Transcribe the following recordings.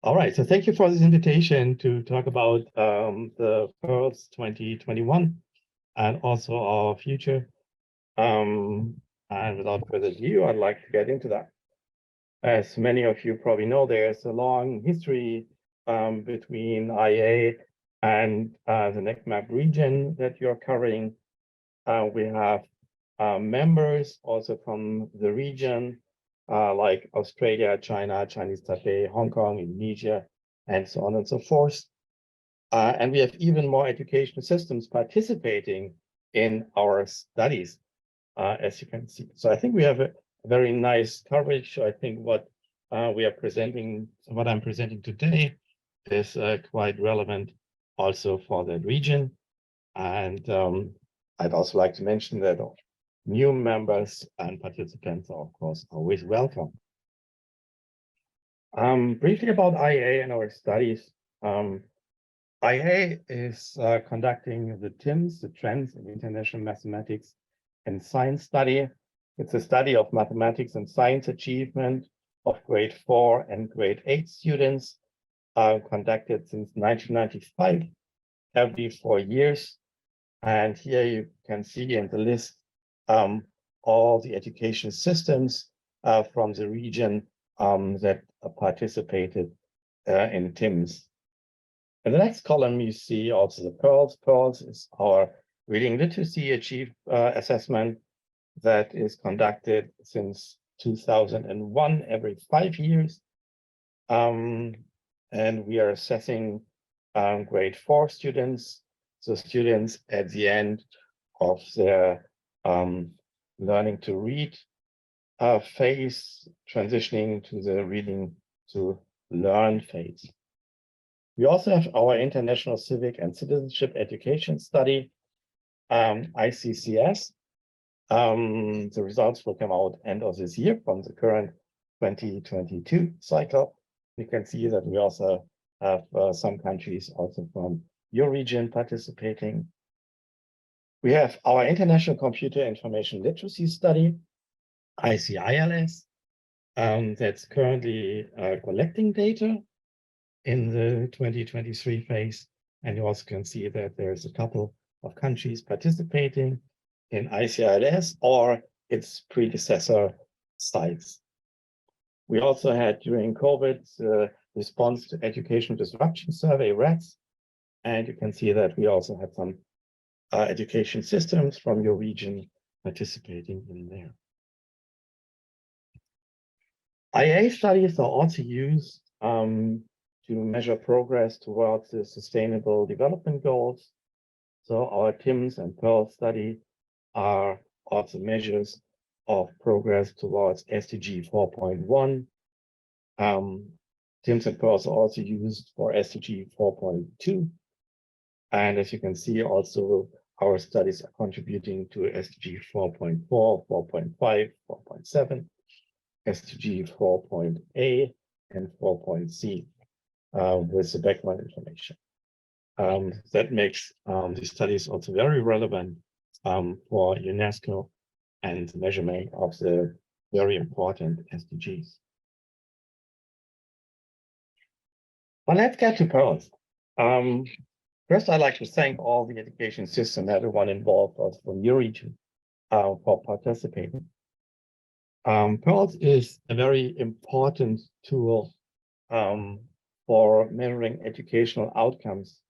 All right, so thank you for this invitation to talk about the PIRLs 2021 and also our future. And without further ado, I'd like to get into that. As many of you probably know, there's a long history between IA and the NEQMAP region that you're covering. We have members also from the region, like Australia, China, Chinese Taipei, Hong Kong, Indonesia, and so on and so forth. And we have even more educational systems participating in our studies, as you can see. So I think we have a very nice coverage. I think what we are presenting, what I'm presenting today is quite relevant also for that region. And I'd also like to mention that new members and participants are, of course, always welcome. Briefly about IA and our studies. IA is conducting the TIMS, the Trends in International Mathematics and Science Study. It's a study of mathematics and science achievement of grade 4 and grade 8 students, conducted since 1995, every 4 years. And here you can see in the list all the education systems from the region that participated in TIMS. In the next column, you see also the PIRLs. PIRLs is our reading literacy assessment that is conducted since 2001, every 5 years. And we are assessing grade 4 students, so students at the end of their learning to read phase, transitioning to the reading to learn phase. We also have our International Civic and Citizenship Education Study, ICCS. The results will come out end of this year from the current 2022 cycle. You can see that we also have some countries also from your region participating. We have our International Computer Information Literacy Study, ICILS, that's currently collecting data in the 2023 phase. And you also can see that there's a couple of countries participating in ICILS or its predecessor sites. We also had during COVID the Response to Education Disruption Survey, REDS, and you can see that we also had some education systems from your region participating in there. IA studies are also used to measure progress towards the Sustainable Development Goals. So our TIMS and PIRL study are also measures of progress towards SDG 4.1. TIMS and PIRLs are also used for SDG 4.2. And as you can see, also our studies are contributing to SDG 4.4, 4.5, 4.7, SDG 4.A, and 4.C with the background information. That makes these studies also very relevant for UNESCO and the measurement of the very important SDGs. But let's get to PIRLs. First, I'd like to thank all the education system, everyone involved also from your region for participating. PIRLs is a very important tool for measuring educational outcomes.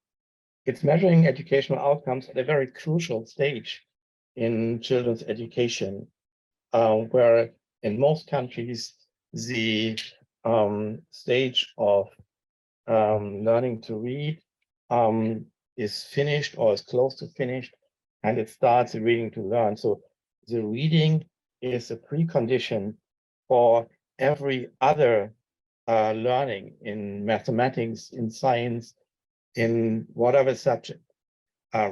It's measuring educational outcomes at a very crucial stage in children's education, where in most countries, the stage of learning to read is finished or is close to finished, and it starts the reading to learn. So the reading is a precondition for every other learning in mathematics, in science, in whatever subject.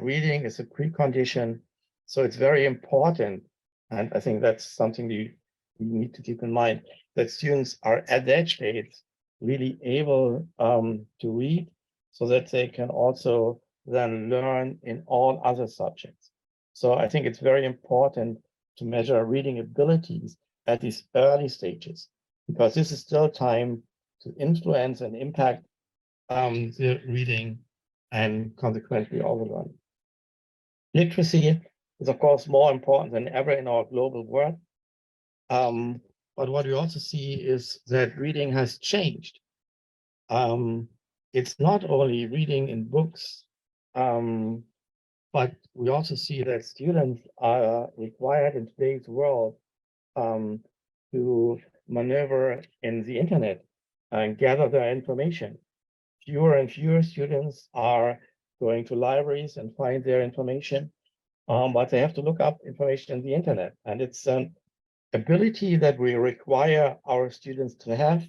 Reading is a precondition, so it's very important, and I think that's something you need to keep in mind, that students are at that stage really able to read, so that they can also then learn in all other subjects. So I think it's very important to measure reading abilities at these early stages, because this is still time to influence and impact the reading and consequently all the learning. Literacy is, of course, more important than ever in our global world. But what we also see is that reading has changed. It's not only reading in books, but we also see that students are required in today's world to maneuver in the internet and gather their information. Fewer and fewer students are going to libraries and find their information, but they have to look up information in the internet. And it's an ability that we require our students to have,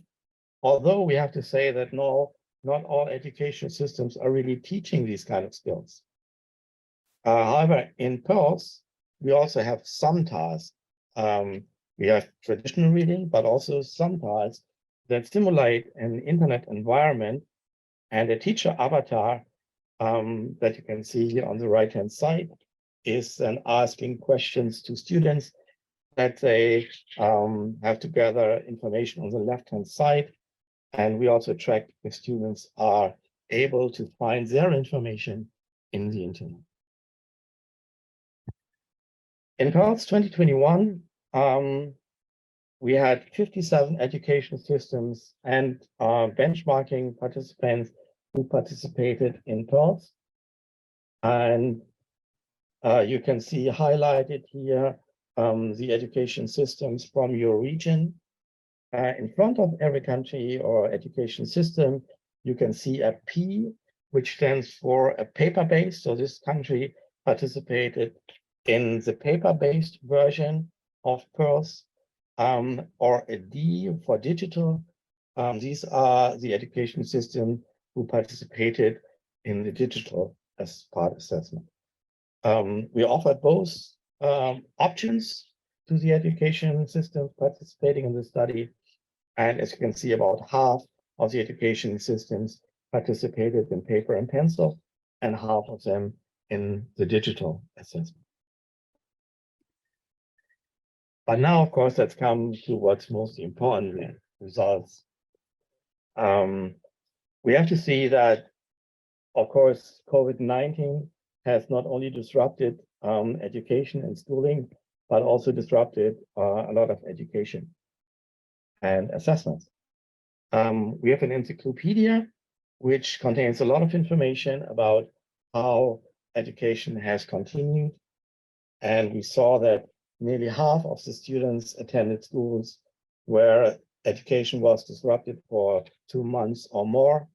although we have to say that not all education systems are really teaching these kind of skills. However, in PIRLs, we also have some tasks. We have traditional reading, but also some tasks that simulate an internet environment and a teacher avatar that you can see here on the right-hand side is then asking questions to students that they have to gather information on the left-hand side. And we also track if students are able to find their information in the internet. In PIRLs 2021, we had 57 education systems and benchmarking participants who participated in PIRLs. And you can see highlighted here the education systems from your region. In front of every country or education system, you can see a P, which stands for a paper-based. So this country participated in the paper-based version of PIRLs, or a D for digital. These are the education systems who participated in the digital as part assessment. We offered both options to the education systems participating in the study. And as you can see, about half of the education systems participated in paper and pencil, and half of them in the digital assessment. But now, of course, let's come to what's most important, the results. We have to see that, of course, COVID-19 has not only disrupted education and schooling, but also disrupted a lot of education and assessments. We have an encyclopedia which contains a lot of information about how education has continued. And we saw that nearly half of the students attended schools where education was disrupted for 2 months or more.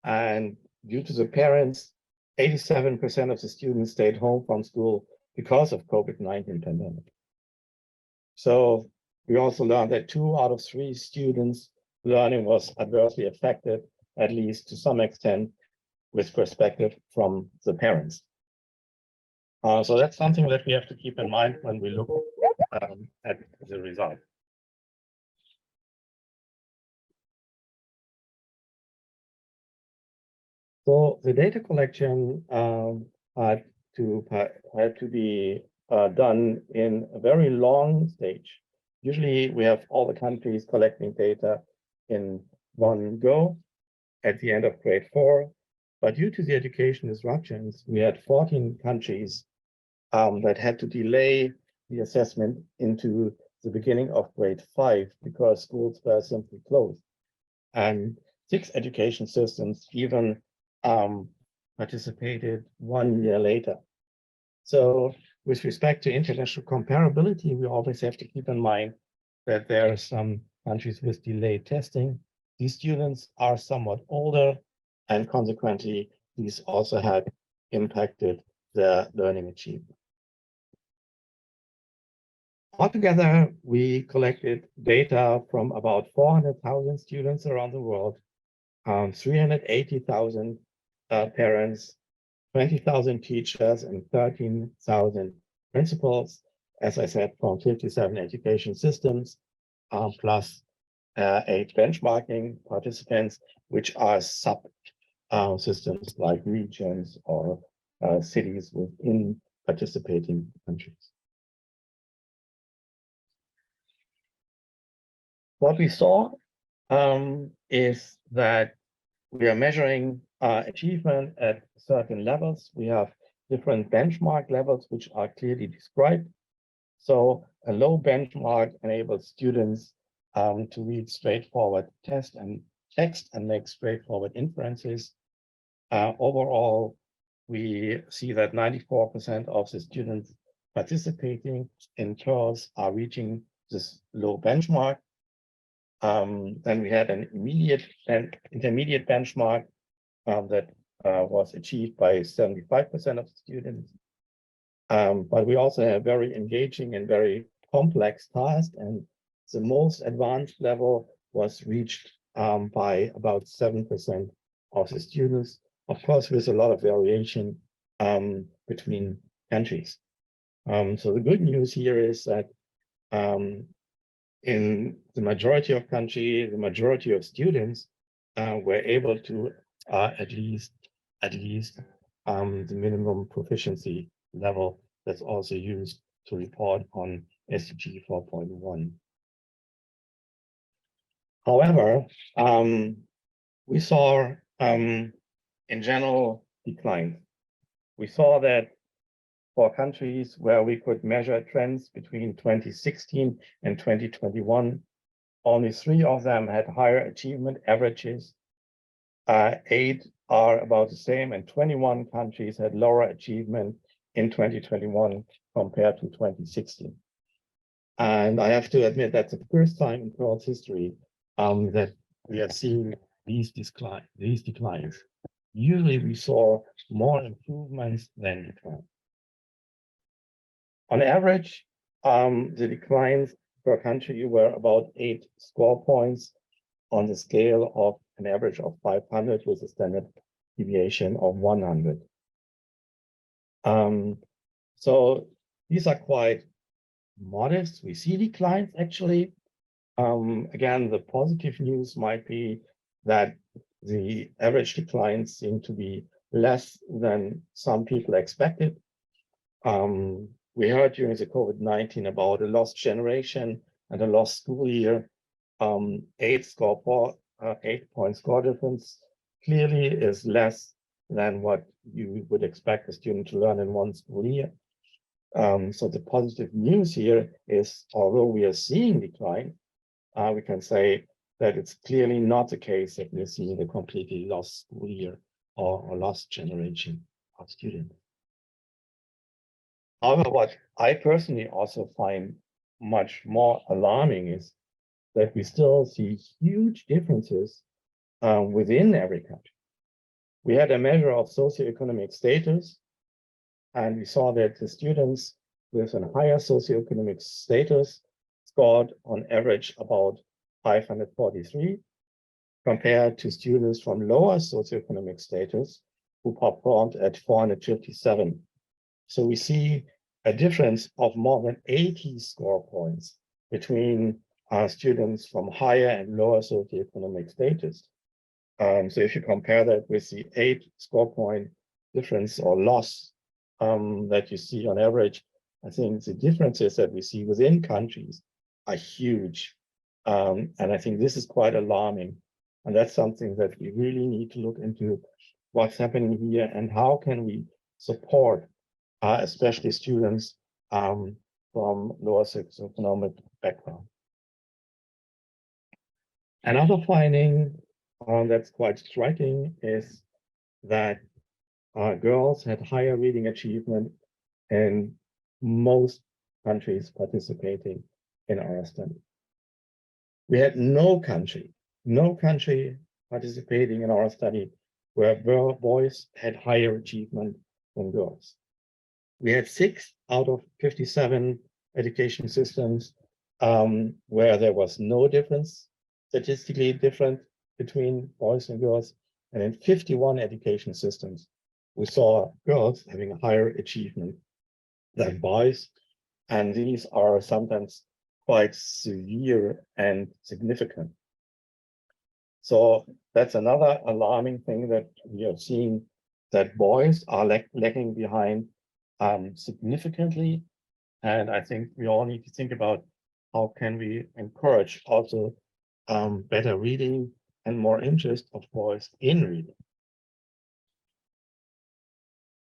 And due to the parents, 87% of the students stayed home from school because of COVID-19 pandemic. So we also learned that 2 out of 3 students' learning was adversely affected, at least to some extent, with perspective from the parents. So that's something that we have to keep in mind when we look at the result. So the data collection had to be done in a very long stage. Usually we have all the countries collecting data in one go at the end of grade 4. But due to the education disruptions, we had 14 countries that had to delay the assessment into the beginning of grade 5 because schools were simply closed. And 6 education systems even participated 1 year later. So with respect to international comparability, we always have to keep in mind that there are some countries with delayed testing. These students are somewhat older, and consequently, these also had impacted their learning achievement. Altogether, we collected data from about 400,000 students around the world, 380,000 parents, 20,000 teachers, and 13,000 principals, as I said, from 57 education systems, plus 8 benchmarking participants, which are sub systems like regions or cities within participating countries. What we saw is that we are measuring achievement at certain levels. We have different benchmark levels, which are clearly described. So a low benchmark enables students to read straightforward text and make straightforward inferences. Overall, we see that 94% of the students participating in PIRLs are reaching this low benchmark. Then we had an immediate and intermediate benchmark that was achieved by 75% of students. But we also have very engaging and very complex tasks, and the most advanced level was reached by about 7% of the students. Of course, with a lot of variation between countries. So the good news here is that in the majority of countries, the majority of students were able to at least the minimum proficiency level that's also used to report on SDG 4.1. However, we saw in general decline. We saw that for countries where we could measure trends between 2016 and 2021, only 3 of them had higher achievement averages. 8 are about the same, and 21 countries had lower achievement in 2021 compared to 2016. And I have to admit that's the first time in PIRLs history that we are seeing these declines. Usually we saw more improvements than declines. On average, the declines per country were about 8 score points on the scale of an average of 500 with a standard deviation of 100. So these are quite modest. We see declines actually. Again, the positive news might be that the average declines seem to be less than some people expected. We heard during the COVID-19 about a lost generation and a lost school year. 8-point score difference clearly is less than what you would expect a student to learn in one school year. So the positive news here is, although we are seeing decline, we can say that it's clearly not the case that we're seeing a completely lost school year or lost generation of students. However, what I personally also find much more alarming is that we still see huge differences within every country. We had a measure of socioeconomic status, and we saw that the students with a higher socioeconomic status scored on average about 543, compared to students from lower socioeconomic status who performed at 457. So we see a difference of more than 80 score points between students from higher and lower socioeconomic status. So if you compare that with the 8 score point difference or loss that you see on average, I think the differences that we see within countries are huge. And I think this is quite alarming. And that's something that we really need to look into, what's happening here and how can we support especially students from lower socioeconomic background. Another finding that's quite striking is that girls had higher reading achievement in most countries participating in our study. We had no country participating in our study where boys had higher achievement than girls. We had 6 out of 57 education systems where there was no difference, statistically different between boys and girls. And in 51 education systems, we saw girls having a higher achievement than boys. And these are sometimes quite severe and significant. So that's another alarming thing that we are seeing, that boys are lagging behind significantly. And I think we all need to think about how can we encourage also better reading and more interest of boys in reading.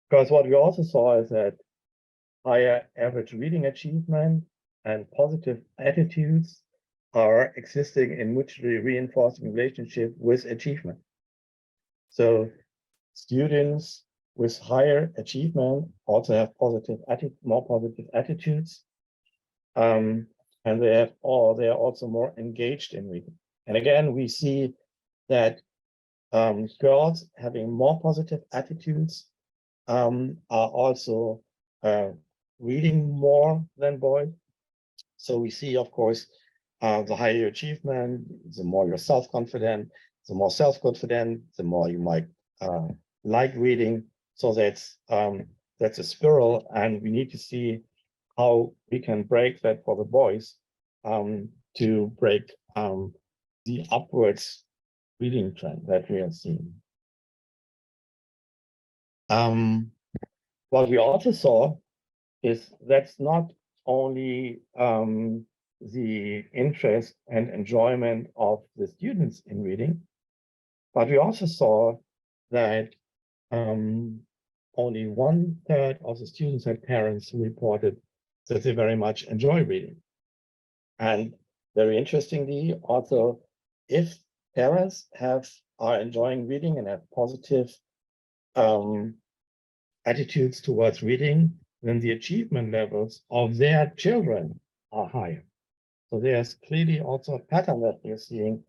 Because what we also saw is that higher average reading achievement and positive attitudes are existing in mutually reinforcing relationship with achievement. So students with higher achievement also have more positive attitudes, and they are also more engaged in reading. And again, we see that girls having more positive attitudes are also reading more than boys. So we see, of course, the higher your achievement, the more you're self-confident, the more self-confident, the more you might like reading. So that's a spiral, and we need to see how we can break that for the boys to break the upwards reading trend that we are seeing. What we also saw is that's not only the interest and enjoyment of the students in reading, but we also saw that only 1/3 of the students had parents who reported that they very much enjoy reading. And very interestingly, also, if parents are enjoying reading and have positive attitudes towards reading, then the achievement levels of their children are higher. So there's clearly also a pattern that we're seeing,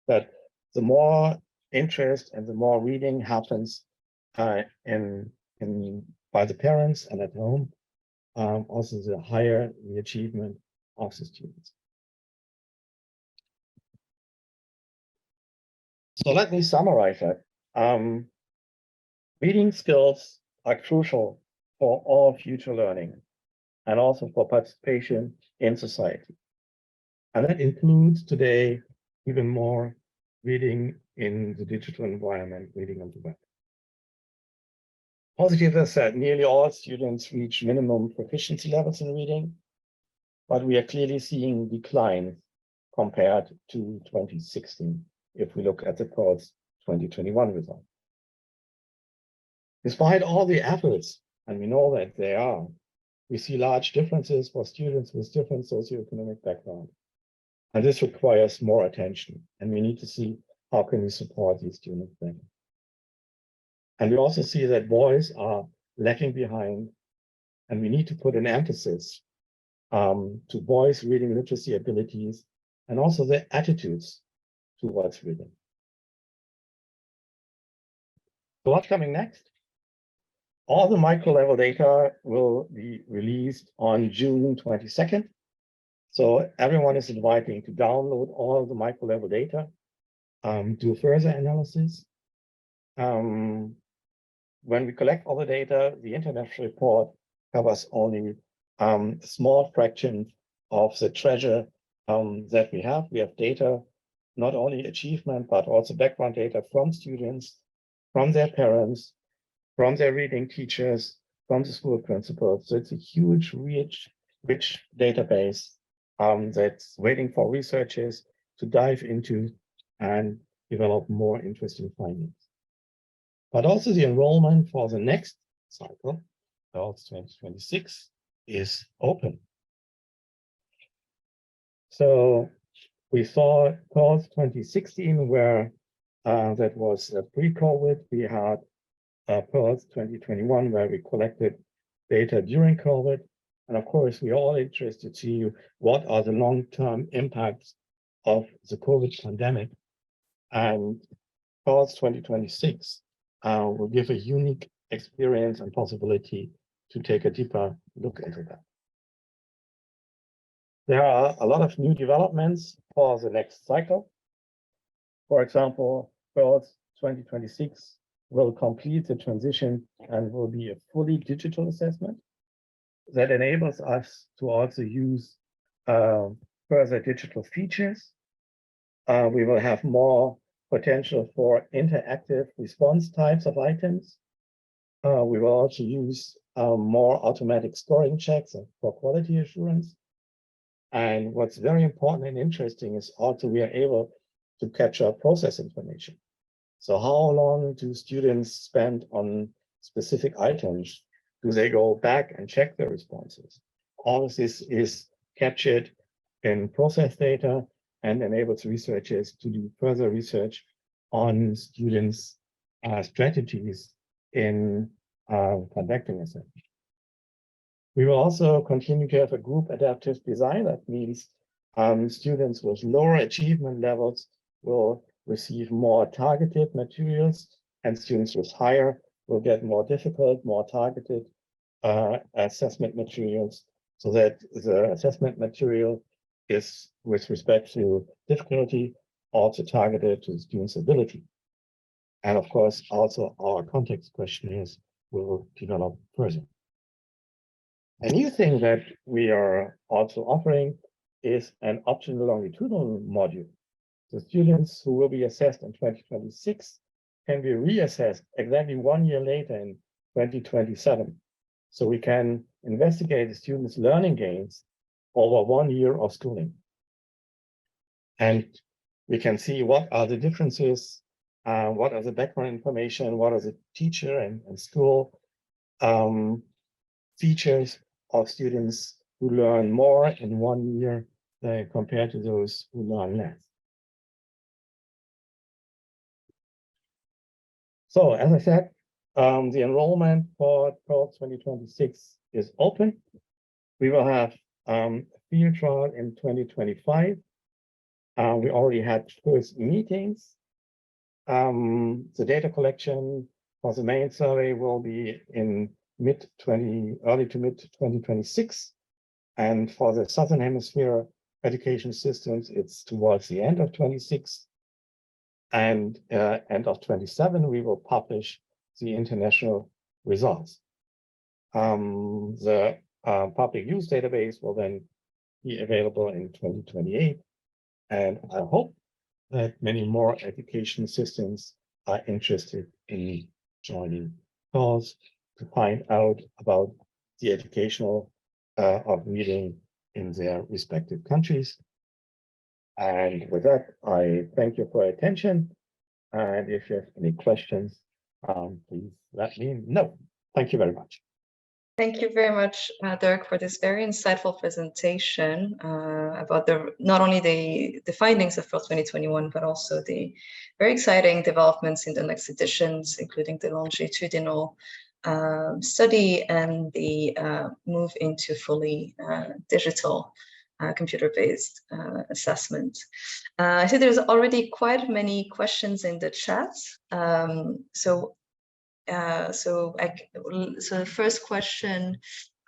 that the more interest and the more reading happens by the parents and at home, also the higher the achievement of the students. So let me summarize that. Reading skills are crucial for all future learning and also for participation in society. And that includes today even more reading in the digital environment, reading on the web. Positive as said, nearly all students reach minimum proficiency levels in reading, but we are clearly seeing declines compared to 2016 if we look at the PIRLs 2021 result. Despite all the efforts, and we know that they are, we see large differences for students with different socioeconomic backgrounds. And this requires more attention, and we need to see how can we support these students better. And we also see that boys are lagging behind, and we need to put an emphasis to boys' reading literacy abilities and also their attitudes towards reading. So what's coming next? All the micro-level data will be released on June 22nd. So everyone is invited to download all the micro-level data, do further analysis. When we collect all the data, the international report covers only a small fraction of the treasure that we have. We have data, not only achievement, but also background data from students, from their parents, from their reading teachers, from the school principals. So it's a huge, rich database that's waiting for researchers to dive into and develop more interesting findings. But also the enrollment for the next cycle, PIRLs 2026, is open. So we saw PIRLs 2016, where that was pre-COVID. We had PIRLs 2021, where we collected data during COVID. And of course, we are all interested to see what are the long-term impacts of the COVID pandemic. And PIRLs 2026 will give a unique experience and possibility to take a deeper look into that. There are a lot of new developments for the next cycle. For example, PIRLs 2026 will complete the transition and will be a fully digital assessment that enables us to also use further digital features. We will have more potential for interactive response types of items. We will also use more automatic scoring checks for quality assurance. And what's very important and interesting is also we are able to capture process information. So how long do students spend on specific items? Do they go back and check their responses? All of this is captured in process data and enables researchers to do further research on students' strategies in conducting assessment. We will also continue to have a group adaptive design. That means students with lower achievement levels will receive more targeted materials, and students with higher will get more difficult, more targeted assessment materials, so that the assessment material is, with respect to difficulty, also targeted to the student's ability. And of course, also our context questionnaires will develop further. A new thing that we are also offering is an optional longitudinal module. The students who will be assessed in 2026 can be reassessed exactly 1 year later in 2027. So we can investigate the students' learning gains over 1 year of schooling. And we can see what are the differences, what are the background information, what are the teacher and school features of students who learn more in 1 year compared to those who learn less. So as I said, the enrollment for PIRLs 2026 is open. We will have a field trial in 2025. We already had first meetings. The data collection for the main survey will be in early to mid 2026. And for the Southern Hemisphere education systems, it's towards the end of 26. And end of 27, we will publish the international results. The public use database will then be available in 2028. And I hope that many more education systems are interested in joining PIRLs to find out about the educational of reading in their respective countries. And with that, I thank you for your attention. And if you have any questions, please let me know. Thank you very much. Thank you very much, Dirk, for this very insightful presentation about not only the findings of PIRLs 2021, but also the very exciting developments in the next editions, including the longitudinal study and the move into fully digital computer-based assessment. I see there's already quite many questions in the chat. So the first question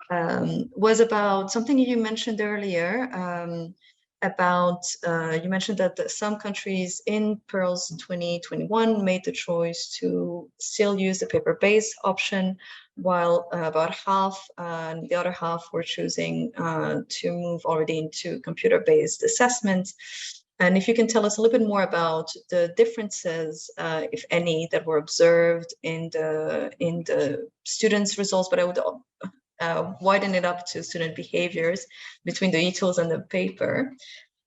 was about something you mentioned earlier, you mentioned that some countries in PIRLs 2021 made the choice to still use the paper-based option, while about half and the other half were choosing to move already into computer-based assessment. And if you can tell us a little bit more about the differences, if any, that were observed in the students' results, but I would widen it up to student behaviors between the e-tools and the paper.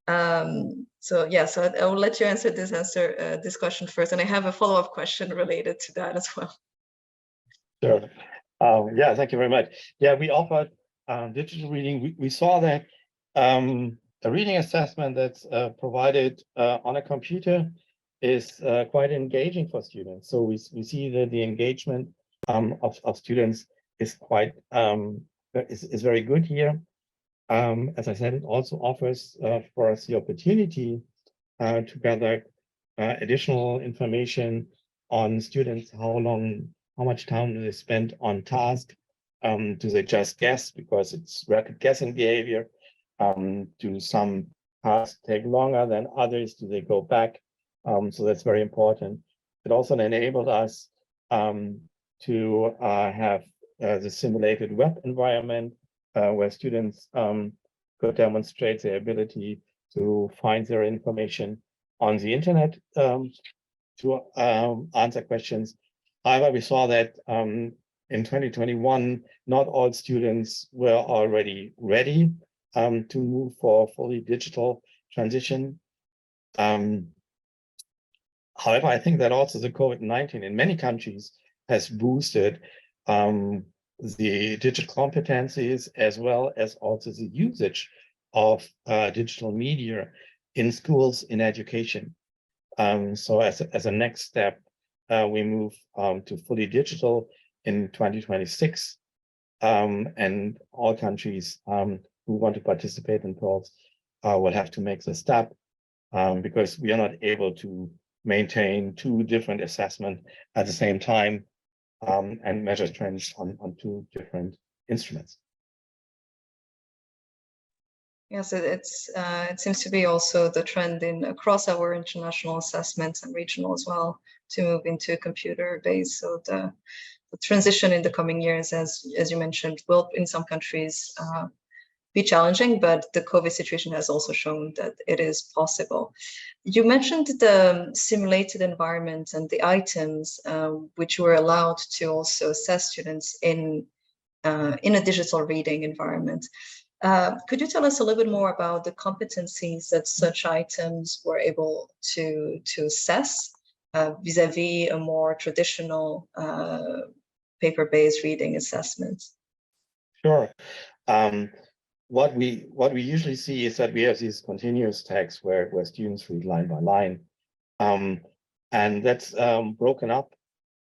So I will let you answer this question first, and I have a follow-up question related to that as well. Sure. Yeah, thank you very much. Yeah, we offered digital reading. We saw that a reading assessment that's provided on a computer is quite engaging for students. So we see that the engagement of students is quite is very good here. As I said, it also offers for us the opportunity to gather additional information on students. How much time do they spend on task? Do they just guess because it's rapid guessing behavior? Do some tasks take longer than others? Do they go back? So that's very important. It also enabled us to have the simulated web environment where students could demonstrate their ability to find their information on the internet to answer questions. However, we saw that in 2021, not all students were already ready to move for fully digital transition. However, I think that also the COVID-19 in many countries has boosted the digital competencies as well as also the usage of digital media in schools, in education. So as a next step, we move to fully digital in 2026. And all countries who want to participate in PIRLs will have to make the step because we are not able to maintain two different assessments at the same time and measure trends on two different instruments. Yes, it seems to be also the trend in across our international assessments and regional as well to move into computer-based. So the transition in the coming years, as you mentioned, will in some countries be challenging, but the COVID situation has also shown that it is possible. You mentioned the simulated environment and the items which were allowed to also assess students in a digital reading environment. Could you tell us a little bit more about the competencies that such items were able to assess vis-a-vis a more traditional paper-based reading assessment? Sure. What we usually see is that we have these continuous texts where students read line by line, and that's broken up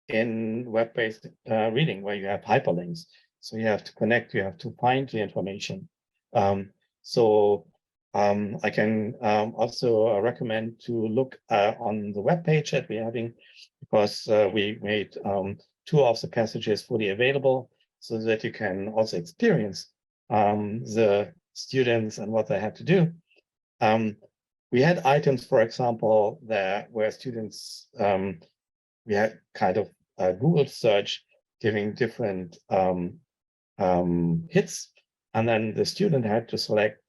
in web-based reading where you have hyperlinks. So you have to connect, you have to find the information. I can also recommend to look on the web page that we're having, because we made two of the passages fully available so that you can also experience the students and what they had to do. We had items, for example, where students, we had kind of a Google search giving different hits, and then the student had to select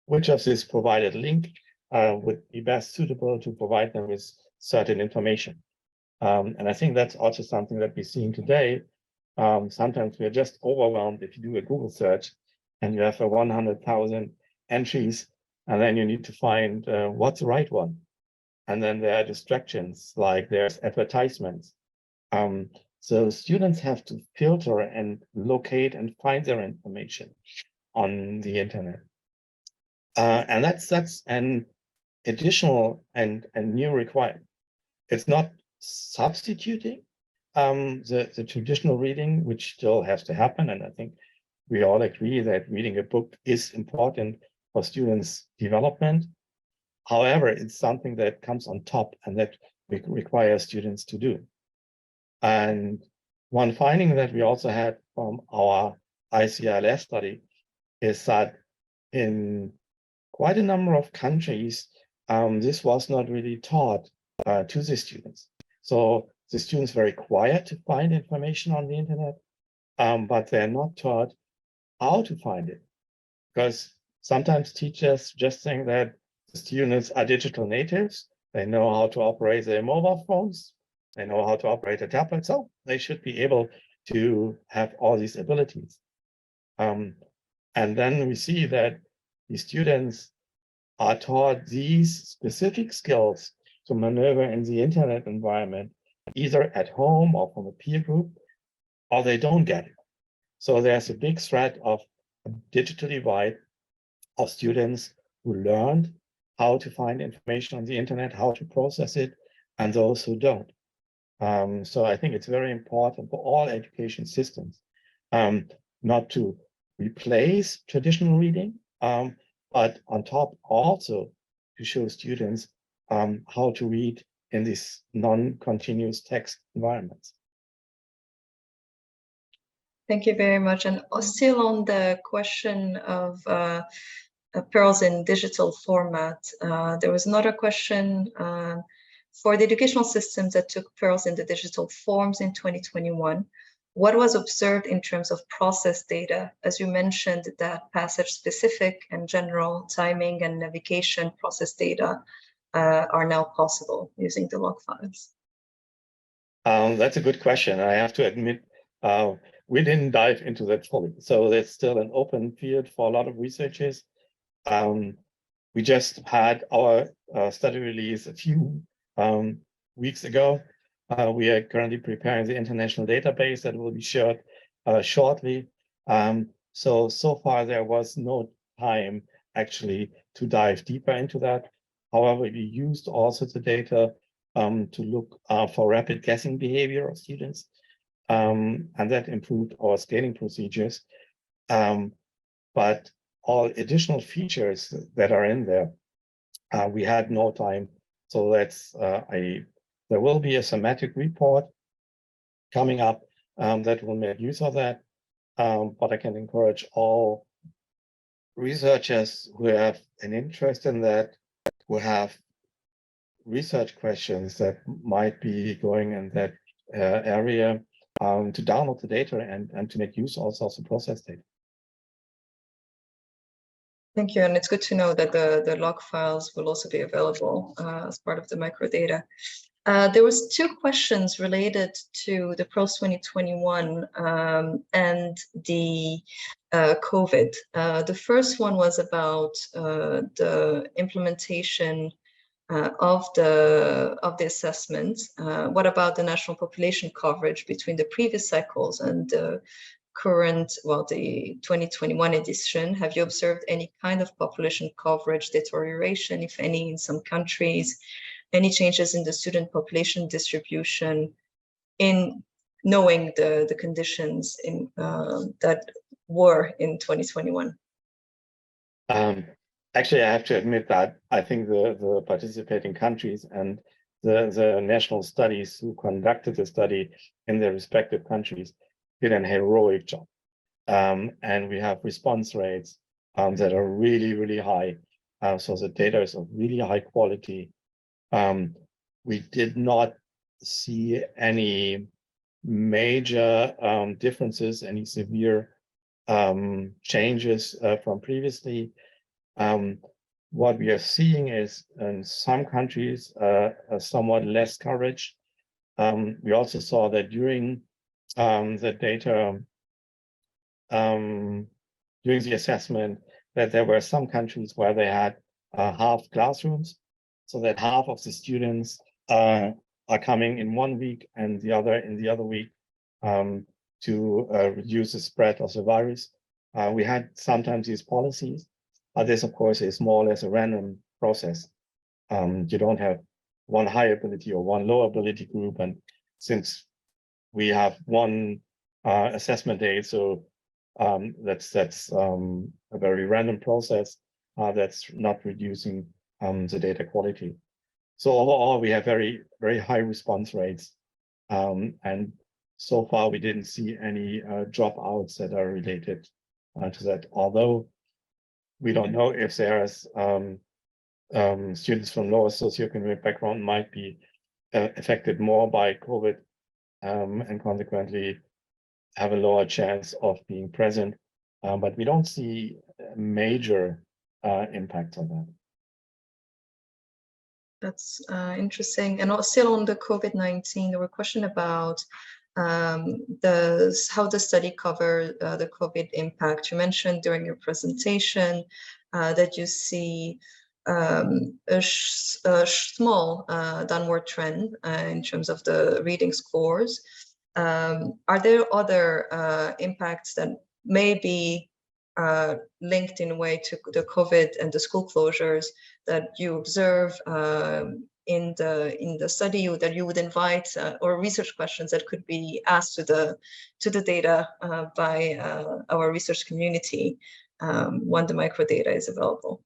which of this provided link would be best suitable to provide them with certain information. And I think that's also something that we're seeing today. Sometimes we're just overwhelmed if you do a Google search and you have 100,000 entries, and then you need to find what's the right one. And then there are distractions, like there's advertisements. So students have to filter and locate and find their information on the internet. And that's an additional and new requirement. It's not substituting the traditional reading, which still has to happen. And I think we all agree that reading a book is important for students' development. However, it's something that comes on top and that requires students to do. And one finding that we also had from our ICLS study is that in quite a number of countries, this was not really taught to the students. So the students were required to find information on the internet, but they're not taught how to find it. Because sometimes teachers just think that the students are digital natives. They know how to operate their mobile phones. They know how to operate a tablet. So they should be able to have all these abilities. And then we see that the students are taught these specific skills to maneuver in the internet environment, either at home or from a peer group, or they don't get it. So there's a big threat of a digital divide of students who learned how to find information on the internet, how to process it, and those who don't. So I think it's very important for all education systems not to replace traditional reading, but on top also to show students how to read in these non-continuous text environments. Thank you very much. And still on the question of PIRLs in digital format, there was another question for the educational systems that took PIRLs in the digital forms in 2021. What was observed in terms of process data? As you mentioned, that passage-specific and general timing and navigation process data are now possible using the log files. That's a good question. I have to admit, we didn't dive into that fully. So that's still an open field for a lot of researchers. We just had our study release a few weeks ago. We are currently preparing the international database that will be shared shortly. So far there was no time actually to dive deeper into that. However, we used also the data to look for rapid guessing behavior of students, and that improved our scaling procedures. But all additional features that are in there, we had no time. So that's there will be a thematic report coming up that will make use of that. But I can encourage all researchers who have an interest in that, who have research questions that might be going in that area, to download the data and to make use also of the process data. Thank you, and it's good to know that the log files will also be available as part of the microdata. There was 2 questions related to the PIRLs 2021 and the COVID. The first one was about the implementation of the assessment. What about the national population coverage between the previous cycles and the current, well, the 2021 edition? Have you observed any kind of population coverage deterioration, if any, in some countries? Any changes in the student population distribution, in knowing the conditions in that were in 2021? Actually, I have to admit that I think the participating countries and the national studies who conducted the study in their respective countries did an heroic job. And we have response rates that are really, really high. So the data is of really high quality. We did not see any major differences, any severe changes from previously. What we are seeing is in some countries a somewhat less coverage. We also saw that during the data, during the assessment, that there were some countries where they had half classrooms, so that half of the students are coming in one week and the other in the other week to reduce the spread of the virus. We had sometimes these policies, but this, of course, is more or less a random process. You don't have one high ability or one low ability group, and since we have one assessment day, so that's a very random process that's not reducing the data quality. So overall, we have very, very high response rates, and so far we didn't see any dropouts that are related to that. Although we don't know if there's students from lower socioeconomic background might be affected more by COVID, and consequently have a lower chance of being present, but we don't see major impacts on that. That's interesting. And still on the COVID-19, there were questions about how the study covered the COVID impact. You mentioned during your presentation that you see a small downward trend in terms of the reading scores. Are there other impacts that may be linked in a way to the COVID and the school closures that you observe in the study, that you would invite, or research questions that could be asked to the data by our research community when the microdata is available?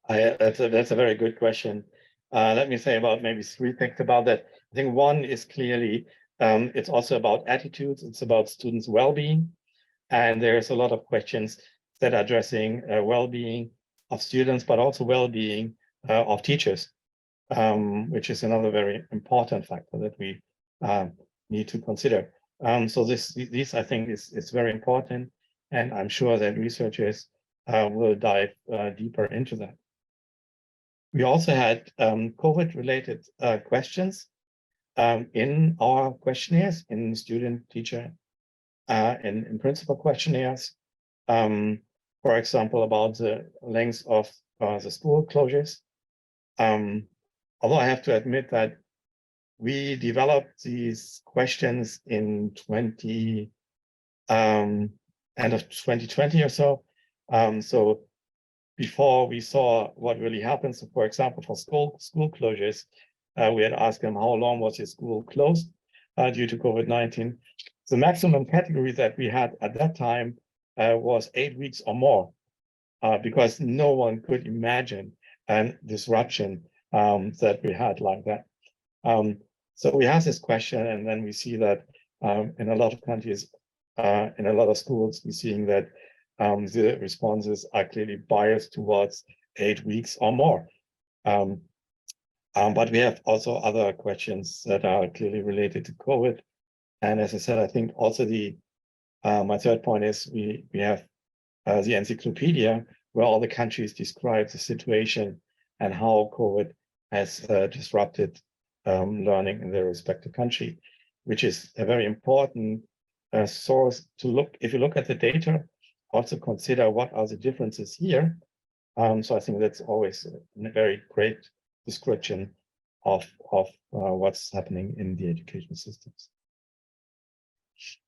Yeah, that's a very good question. Let me say about maybe 3 things about that. I think one is clearly it's also about attitudes. It's about students' well-being. And there's a lot of questions that are addressing well-being of students, but also well-being of teachers, which is another very important factor that we need to consider. So this I think is very important, and I'm sure that researchers will dive deeper into that. We also had COVID-related questions in our questionnaires, in student, teacher, in principal questionnaires, for example, about the length of the school closures, although I have to admit that we developed these questions in end of 2020 or so. So before we saw what really happens, so for example, for school closures, we had asked them how long was your school closed due to COVID-19. The maximum category that we had at that time was 8 weeks or more, because no one could imagine a disruption that we had like that. So we asked this question, and then we see that in a lot of countries, in a lot of schools, we're seeing that the responses are clearly biased towards 8 weeks or more. But we have also other questions that are clearly related to COVID. And as I said, I think also my third point is we have the encyclopedia where all the countries describe the situation and how COVID has disrupted learning in their respective country, which is a very important source to look. If you look at the data, also consider what are the differences here. So I think that's always a very great description of what's happening in the education systems.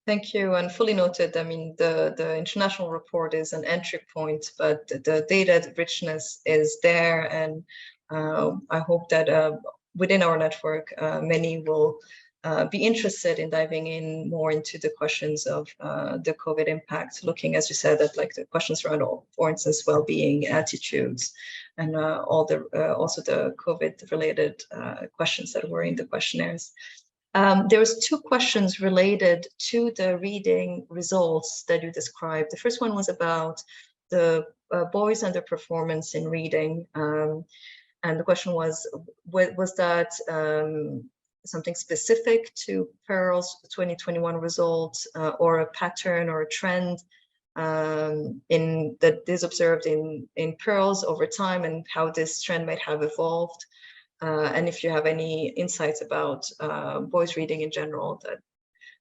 Thank you, and fully noted. I mean, the international report is an entry point, but the data richness is there, and I hope that within our network, many will be interested in diving in more into the questions of the COVID impact, looking, as you said, at like the questions around, for instance, well-being, attitudes, and also the COVID-related questions that were in the questionnaires. There was 2 questions related to the reading results that you described. The first one was about the boys and their performance in reading. And the question was that something specific to PIRLs 2021 results, or a pattern or a trend that is observed in PIRLs over time, and how this trend might have evolved? And if you have any insights about boys reading in general.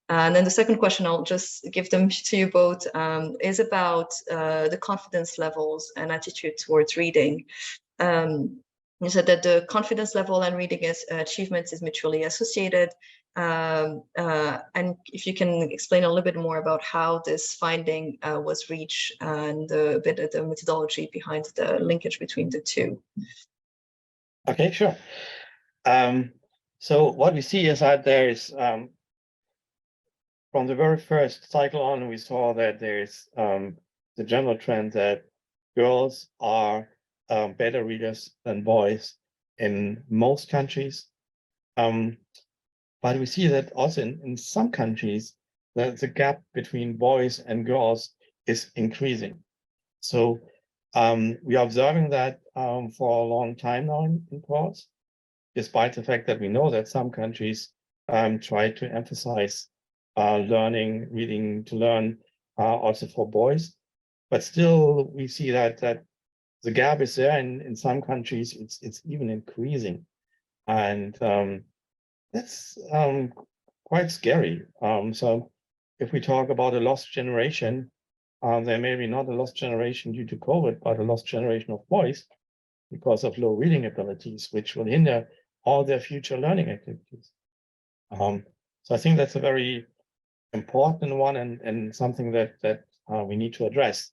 And then the second question, I'll just give them to you both, is about the confidence levels and attitude towards reading. You said that the confidence level and reading achievements is mutually associated. And if you can explain a little bit more about how this finding was reached, and a bit of the methodology behind the linkage between the two. Okay, sure. So what we see is that there is, from the very first cycle on, we saw that there's the general trend that girls are better readers than boys in most countries. But we see that also in some countries, that the gap between boys and girls is increasing. So we are observing that for a long time now in PIRLs, despite the fact that we know that some countries try to emphasize learning, reading to learn also for boys. But still, we see that the gap is there, and in some countries, it's even increasing. And that's quite scary. So if we talk about a lost generation, there may be not a lost generation due to COVID, but a lost generation of boys because of low reading abilities, which will hinder all their future learning activities. So I think that's a very important one, and something that we need to address.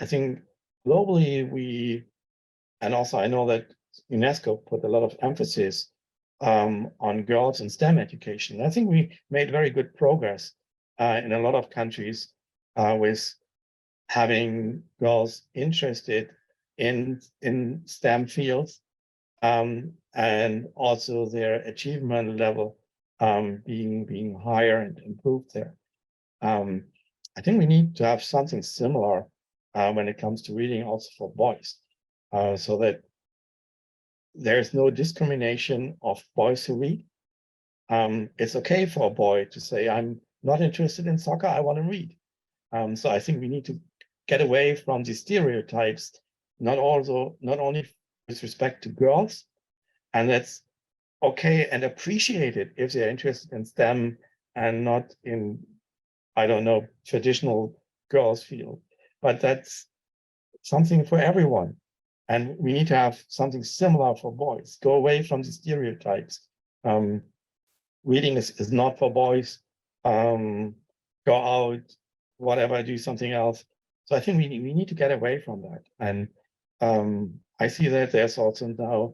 I think globally and also I know that UNESCO put a lot of emphasis on girls in STEM education. I think we made very good progress in a lot of countries with having girls interested in STEM fields, and also their achievement level being higher and improved there. I think we need to have something similar when it comes to reading also for boys, so that there's no discrimination of boys who read. It's okay for a boy to say, I'm not interested in soccer, I want to read. So I think we need to get away from the stereotypes, not only with respect to girls, and that's okay and appreciated if they're interested in STEM and not in, I don't know, traditional girls field, but that's something for everyone. And we need to have something similar for boys. Go away from the stereotypes. Reading is not for boys. Go out, whatever, do something else. So I think we need to get away from that. And I see that there's also now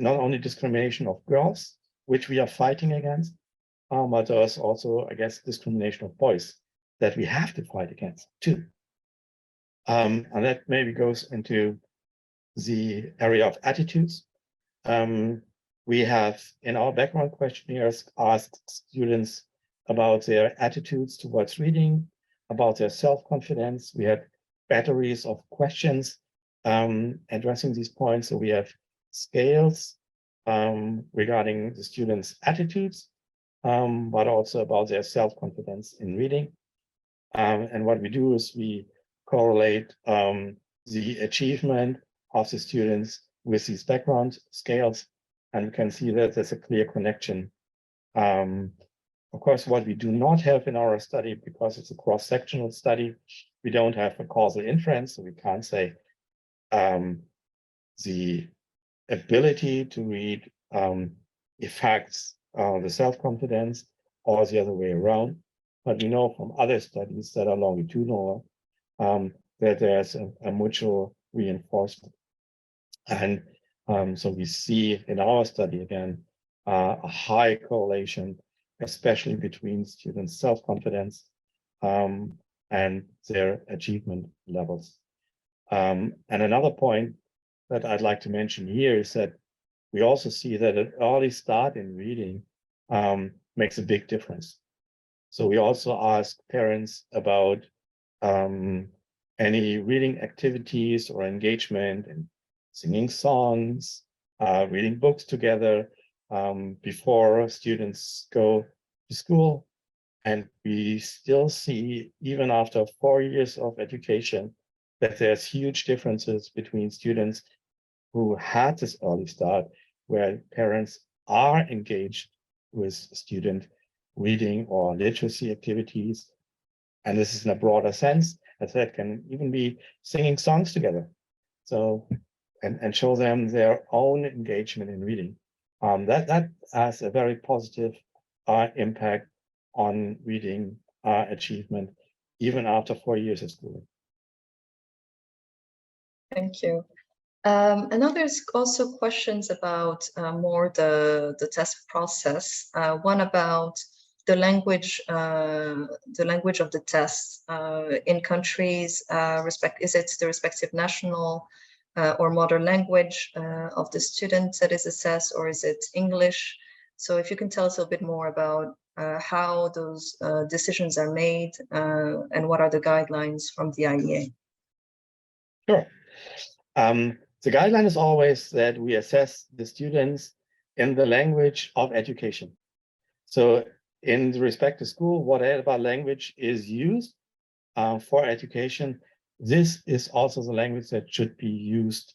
not only discrimination of girls, which we are fighting against, but there's also, I guess, discrimination of boys that we have to fight against too. And that maybe goes into the area of attitudes. We have in our background questionnaires asked students about their attitudes towards reading, about their self-confidence. We had batteries of questions addressing these points. So we have scales regarding the students' attitudes, but also about their self-confidence in reading. And what we do is we correlate the achievement of the students with these background scales, and we can see that there's a clear connection. Of course, what we do not have in our study, because it's a cross-sectional study, we don't have a causal inference, so we can't say the ability to read affects the self-confidence or the other way around. But we know from other studies that are longitudinal that there's a mutual reinforcement. And so we see in our study, again, a high correlation, especially between students' self-confidence and their achievement levels. And another point that I'd like to mention here is that we also see that an early start in reading makes a big difference. So we also ask parents about any reading activities or engagement in singing songs, reading books together before students go to school. And we still see, even after 4 years of education, that there's huge differences between students who had this early start, where parents are engaged with student reading or literacy activities. And this is in a broader sense, as that can even be singing songs together. So, and show them their own engagement in reading. That has a very positive impact on reading achievement, even after 4 years of schooling. Thank you. And now there's also questions about more the test process. One about the language of the test in countries. Is it the respective national or mother language of the student that is assessed, or is it English? So if you can tell us a bit more about how those decisions are made and what are the guidelines from the IEA? Sure. The guideline is always that we assess the students in the language of education. So in the respective school, whatever language is used for education, this is also the language that should be used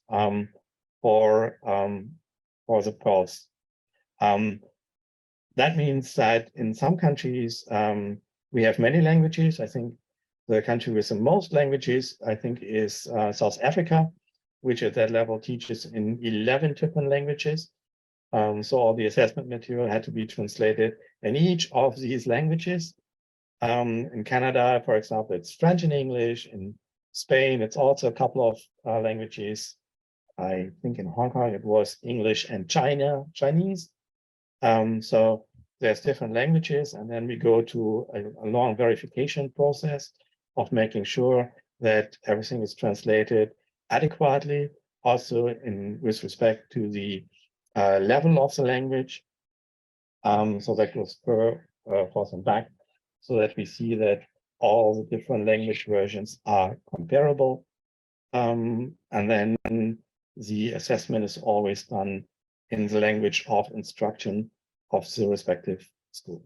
for the PIRLs. That means that in some countries, we have many languages. I think the country with the most languages, I think, is South Africa, which at that level teaches in 11 different languages. So all the assessment material had to be translated in each of these languages. In Canada, for example, it's French and English. In Spain, it's also a couple of languages. I think in Hong Kong, it was English and Chinese. So there's different languages, and then we go to a long verification process of making sure that everything is translated adequately, also with respect to the level of the language. So that goes forth and back, so that we see that all the different language versions are comparable. And then the assessment is always done in the language of instruction of the respective school.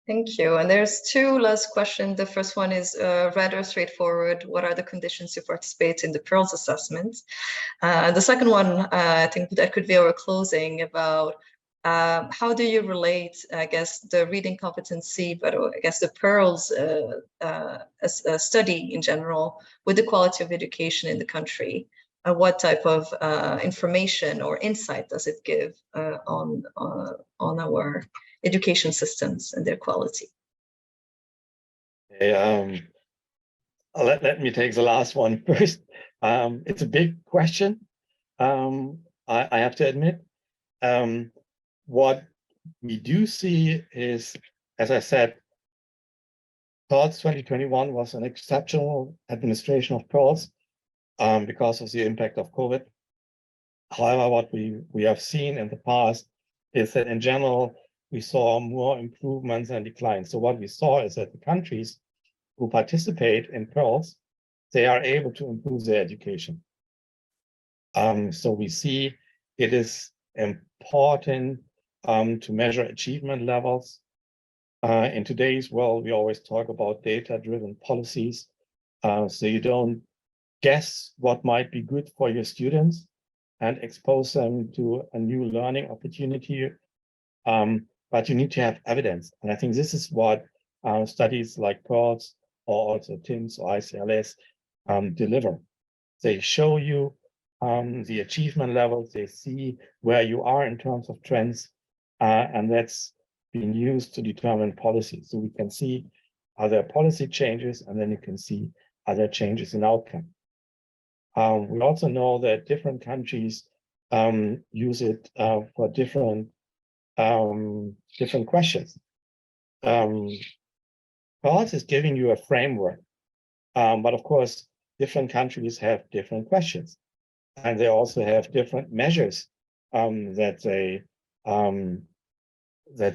Thank you. And there's two last questions. The first one is rather straightforward. What are the conditions to participate in the PIRLs assessment? The second one, I think that could be our closing, about how do you relate, I guess, the reading competency, but I guess the PIRLs study in general with the quality of education in the country? what type of information or insight does it give on our education systems and their quality? Let me take the last one first. It's a big question, I have to admit. What we do see is, as I said, PIRLs 2021 was an exceptional administration of PIRLs because of the impact of COVID. However, what we have seen in the past is that in general, we saw more improvements and declines. So what we saw is that the countries who participate in PIRLs, they are able to improve their education. So we see it is important to measure achievement levels. In today's world, we always talk about data-driven policies. So you don't guess what might be good for your students and expose them to a new learning opportunity. But you need to have evidence. And I think this is what studies like PIRLs or also TIMSS or ICLS deliver. They show you the achievement levels, they see where you are in terms of trends, and that's being used to determine policy. So we can see other policy changes, and then you can see other changes in outcome. We also know that different countries use it for different questions. PIRLs is giving you a framework, but of course, different countries have different questions, and they also have different measures that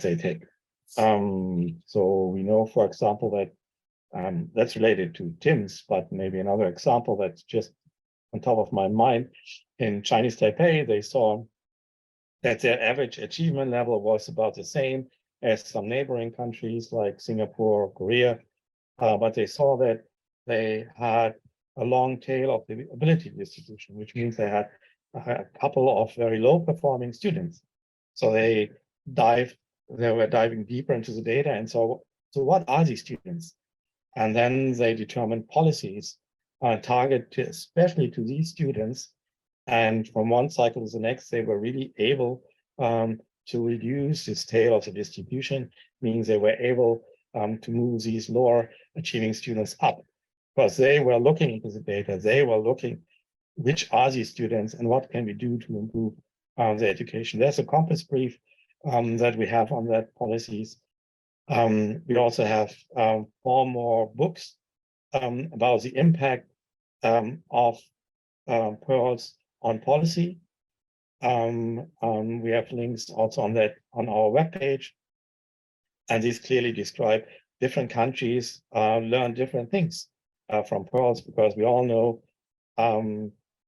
they take. So we know, for example, that that's related to TIMSS, but maybe another example that's just on top of my mind. In Chinese Taipei, they saw that their average achievement level was about the same as some neighboring countries like Singapore or Korea, but they saw that they had a long tail of the ability distribution, which means they had a couple of very low performing students. So they were diving deeper into the data, and so what are these students? And then they determined policies targeted especially to these students. And from one cycle to the next, they were really able to reduce this tail of the distribution, means they were able to move these lower achieving students up, because they were looking into the data, they were looking which are these students and what can we do to improve their education. There's a compass brief that we have on that policies. We also have 4 more books about the impact of PIRLs on policy. We have links also on that on our webpage, and these clearly describe different countries learn different things from PIRLs, because we all know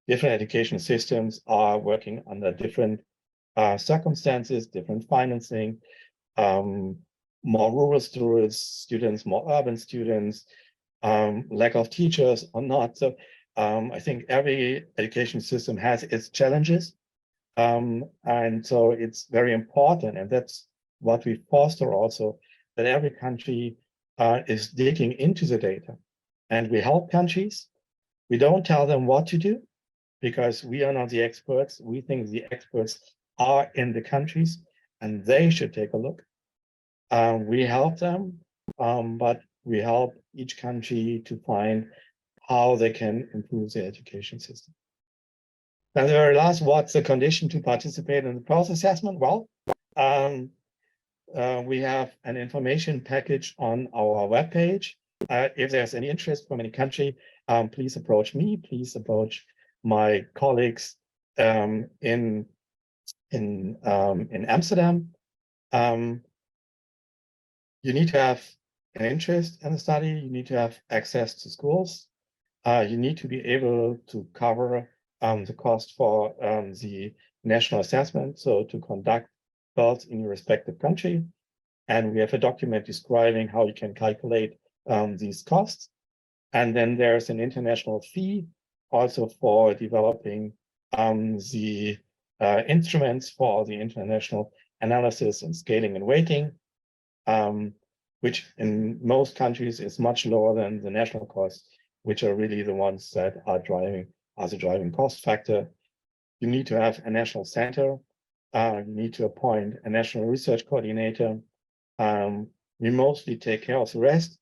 different education systems are working under different circumstances, different financing, more rural students, more urban students, lack of teachers or not. So I think every education system has its challenges. And so it's very important, and that's what we foster also, that every country is digging into the data. And we help countries. We don't tell them what to do, because we are not the experts. We think the experts are in the countries, and they should take a look. We help them, but we help each country to find how they can improve their education system. And the very last, what's the condition to participate in the PIRLs assessment? Well, we have an information package on our webpage. If there's any interest from any country, please approach me. Please approach my colleagues in Amsterdam. You need to have an interest in the study. You need to have access to schools. You need to be able to cover the cost for the national assessment, so to conduct PIRLs in your respective country. And we have a document describing how you can calculate these costs. And then there's an international fee also for developing the instruments for the international analysis and scaling and weighting, which in most countries is much lower than the national costs, which are really the ones that are driving as a driving cost factor. You need to have a national center. You need to appoint a national research coordinator. We mostly take care of the rest.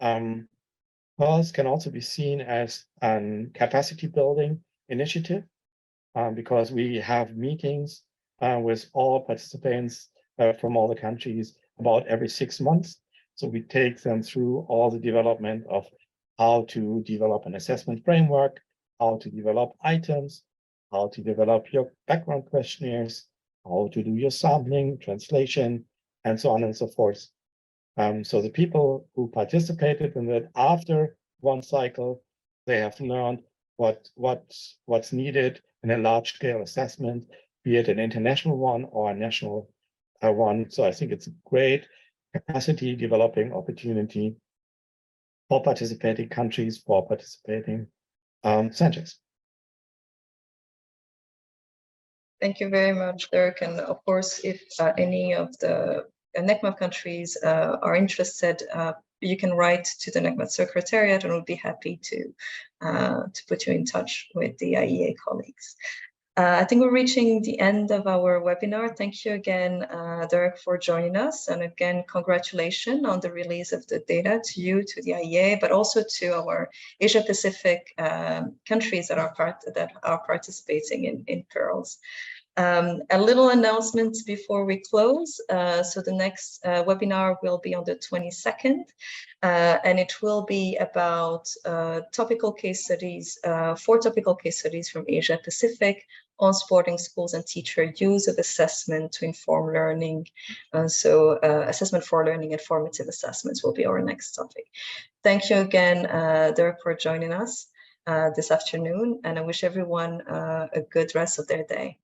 PIRLs can also be seen as a capacity building initiative because we have meetings with all participants from all the countries about every 6 months. So we take them through all the development of how to develop an assessment framework, how to develop items, how to develop your background questionnaires, how to do your sampling, translation, and so on and so forth. So the people who participated in that after one cycle, they have learned what's needed in a large-scale assessment, be it an international one or a national one. So I think it's a great capacity developing opportunity for participating countries, for participating centers. Thank you very much, Dirk. And of course, if any of the NEQMAP countries are interested, you can write to the NEQMAP Secretariat, and we'll be happy to put you in touch with the IEA colleagues. I think we're reaching the end of our webinar. Thank you again, Dirk, for joining us. And again, congratulations on the release of the data to you, to the IEA, but also to our Asia-Pacific countries that are participating in PIRLs. A little announcement before we close. So the next webinar will be on the 22nd, and it will be about topical case studies, 4 topical case studies from Asia Pacific on supporting schools and teacher use of assessment to inform learning. So assessment for learning and formative assessments will be our next topic. Thank you again, Dirk, for joining us this afternoon, and I wish everyone a good rest of their day.